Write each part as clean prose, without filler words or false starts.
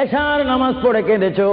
এশার নামাজ পড়ে কেঁদেছো,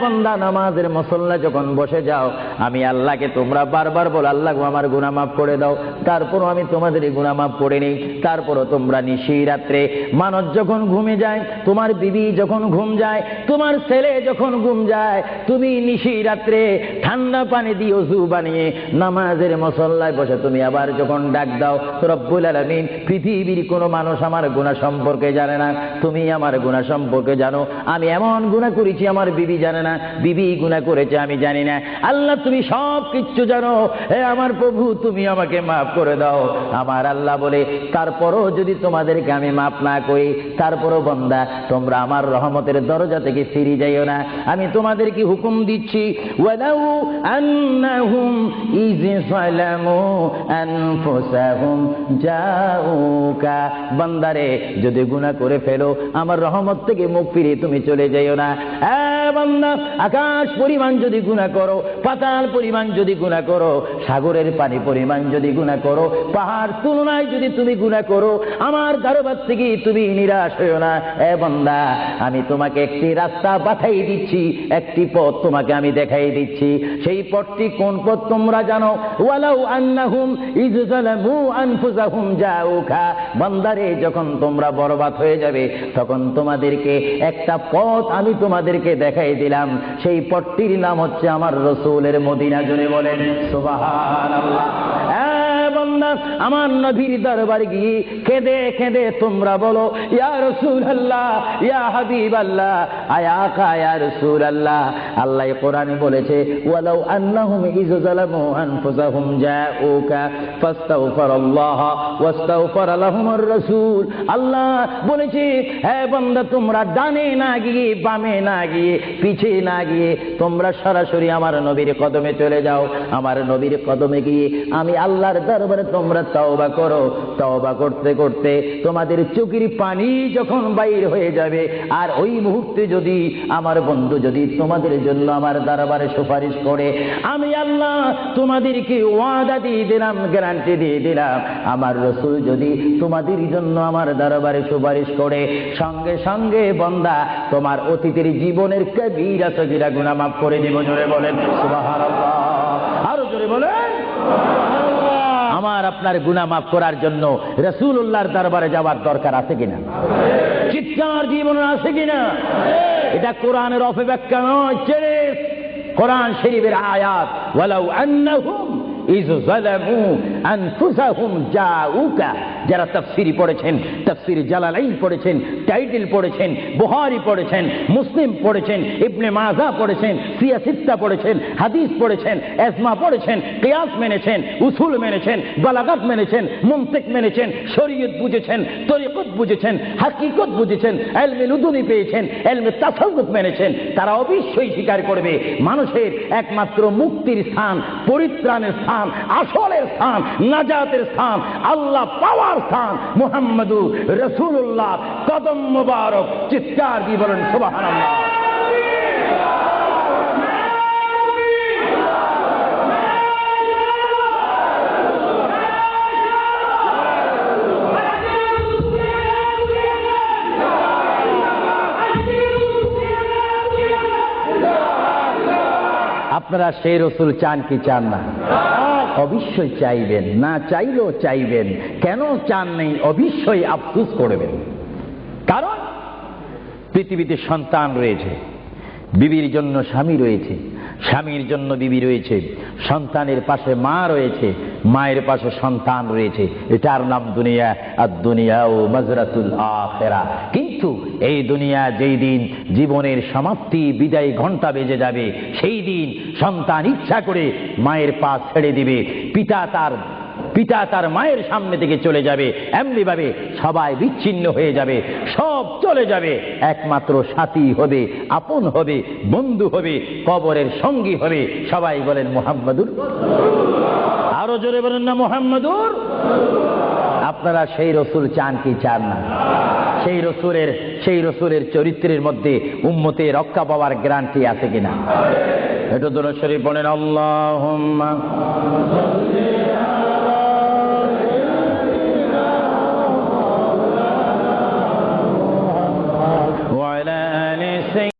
বান্দা নামাজের মুসল্লা যখন বসে যাও, আমি আল্লাহকে তোমরা বারবার বলো আল্লাহ আমার গুনাহ মাফ করে দাও, তারপরও আমি তোমাদের এই গুনাহ মাফ করে নিই। তারপরও তোমরা নিশি রাত্রে মানুষ যখন ঘুমে যায়, তোমার বিবি যখন ঘুম যায়, তোমার ছেলে যখন ঘুম যায়, তুমি নিশি রাত্রে ঠান্ডা পানি দিয়ে ওযু বানিয়ে নামাজের মুসল্লায় বসে তুমি আবার যখন ডাক দাও, রব্বুল আলামিন পৃথিবীর কোনো মানুষ আমার গুনাহ সম্পর্কে জানে না, তুমি আমার গুনাহ সম্পর্কে জানো। আমি এমন গুনাহ করেছি আমার বিবি জানে না, বিবি গুনাহ করেছে আমি জানি না। আল্লাহ তুমি সব কিচ্ছু জানো, হে আমার প্রভু তুমি আমাকে মাফ করে দাও। আমার আল্লাহ বলে তারপরও যদি তোমাদেরকে আমি মাফ না করি, তারপরও বান্দা তোমরা আমার রহমতের দরজা থেকে ফিরে যাইও না। আমি তোমাদেরকে হুকুম দিচ্ছি, ওয়ালাউ আন্নাহুম ইয যালামু আনফুসাহুম জাউকা, বান্দারে যদি গুনাহ করে ফেলো আমার রহমত থেকে মুখ ফিরিয়ে তুমি চলে যাইও না। বান্দা আকাশ পরিমাণ যদি গুনাহ করো, পাতাল পরিমাণ যদি গুনাহ করো, সাগরের পানি পরিমাণ যদি গুনাহ করো, পাহাড় তুলনায় যদি তুমি গুনাহ করো, আমার দরবার থেকে তুমি নিরাশ হইও না। বান্দা আমি তোমাকে একটি রাস্তা পাঠাই দিচ্ছি, একটি পথ তোমাকে আমি দেখাই দিচ্ছি। সেই পথটি কোন পথ তোমরা জানো? ওয়ালাউ আন্নাহুম ইয যালামু আনফুসাহুম জাউকা, বান্দারে যখন তোমরা বরবাদ হয়ে যাবে তখন তোমাদেরকে একটা পথ আমি তোমাদেরকে দেখাই দিলাম, সেই পথটির নাম হচ্ছে আমার রাসূলের মদিনা। জোরে বলেন সুবহানাল্লাহ। বান্দা আমার নবীর দরবারে গিয়ে কেঁদে কেঁদে তোমরা বলো ইয়া রাসূলুল্লাহ, ইয়া হাবিবাল্লাহ, আয়া আকা ইয়া রাসূলুল্লাহ। আল্লাহ কোরআনে বলেছে ওয়ালাউ আন্নাহুম ইয যালামু আনফুসাহুম জাউকা ফাস্তাগফিরুল্লাহ ওয়াস্তাগফার লাহুমুর রাসূল। আল্লাহ বলেছে হে বান্দা তোমরা ডানে না গিয়ে, বামে না গিয়ে, পিছে না গিয়ে তোমরা সরাসরি আমার নবীর কদমে চলে যাও। আমার নবীর কদমে গিয়ে আমি আল্লাহর দরবারে তোমরা তওবা করো। তওবা করতে করতে তোমাদের চোখের পানি যখন বাইর হয়ে যাবে, আর ওই মুহূর্তে যদি আমার বন্ধু যদি তোমাদের জন্য আমার দরবারে সুপারিশ করে, আমি আল্লাহ তোমাদেরকে ওয়াদা দিয়ে দিলাম, গ্যারান্টি দিয়ে দিলাম, আমার রাসূল যদি তোমাদের জন্য আমার দরবারে সুপারিশ করে, সঙ্গে সঙ্গে বান্দা তোমার অতীতের জীবনের কবিরা সগীরা গুনাহ মাফ করে দিব। জোরে বলেন সুবহানাল্লাহ, আরো জোরে বলেন। আমার আপনার গুনাহ মাফ করার জন্য রাসূলুল্লাহর দরবারে যাওয়ার দরকার আছে কিনা? চিৎকার জীবন আছে কিনা? এটা কোরআনের অপব্যাখ্যা নয়, কোরআন শরীফের আয়াত। ওয়ালাউ আন্নাহুম ইয যালামু আনফুসাহুম জাউকা, যারা তাফসীর পড়েছেন, তাফসীর জালালাইন পড়েছেন, টাইটেল পড়েছেন, বুখারী পড়েছেন, মুসলিম পড়েছেন, ইবনে মাজাহ পড়েছেন, সিয়াসিত্তা পড়েছেন, হাদিস পড়েছেন, ইজমা পড়েছেন, কিয়াস মেনেছেন, উসুল মেনেছেন, বালাগাত মেনেছেন, মুনতিক মেনেছেন, শরীয়ত বুঝেছেন, তরিকত বুঝেছেন, হাকিকত বুঝেছেন, ইলমে লুদুনি পেয়েছেন, ইলমে তাসাউফ মেনেছেন, তারা অবশ্যই স্বীকার করবে মানুষের একমাত্র মুক্তির স্থান, পরিত্রাণের স্থান, আসলের স্থান, নাজাতের স্থান, আল্লাহ পাওয়ার স্থান মুহাম্মদুর রাসূলুল্লাহ কদম মুবারক। চিৎকার দিয়ে বলেন সুবহানাল্লাহ। আপনারা সেই রাসূল চান কি চান না? অবশ্যই চাইবেন, না চাইলেও চাইবেন। কেন চান নেই? অবশ্যই আফসোস করবেন। কারণ পৃথিবীতে সন্তান রয়েছে, বিবির জন্য স্বামী রয়েছে, স্বামীর জন্য বিবি রয়েছে, সন্তানের পাশে মা রয়েছে, মায়ের পাশে সন্তান রয়েছে। এটার নাম দুনিয়া। আর দুনিয়া ও মাজরাতুল আখিরা। কিন্তু এই দুনিয়া যেই দিন জীবনের সমাপ্তি, বিদায় ঘন্টা বেজে যাবে, সেই দিন সন্তান ইচ্ছা করে মায়ের পা ছেড়ে দিবে, পিতা তার মায়ের সামনে থেকে চলে যাবে, এমনি ভাবে সবাই বিচ্ছিন্ন হয়ে যাবে, সব চলে যাবে। একমাত্র সাথী হবে, আপন হবে, বন্ধু হবে, কবরের সঙ্গী হবে। সবাই বলেন মুহাম্মাদুর। আরো জোরে বলেন না মুহাম্মাদুর। আপনারা সেই রাসূল চান কি চান না? সেই রাসূলের চরিত্রের মধ্যে উম্মতের রক্ষা পাওয়ার গ্যারান্টি আছে কিনা? একটু দুরূদ শরীফ পড়েন। আল্লাহুম্মা وعلى آل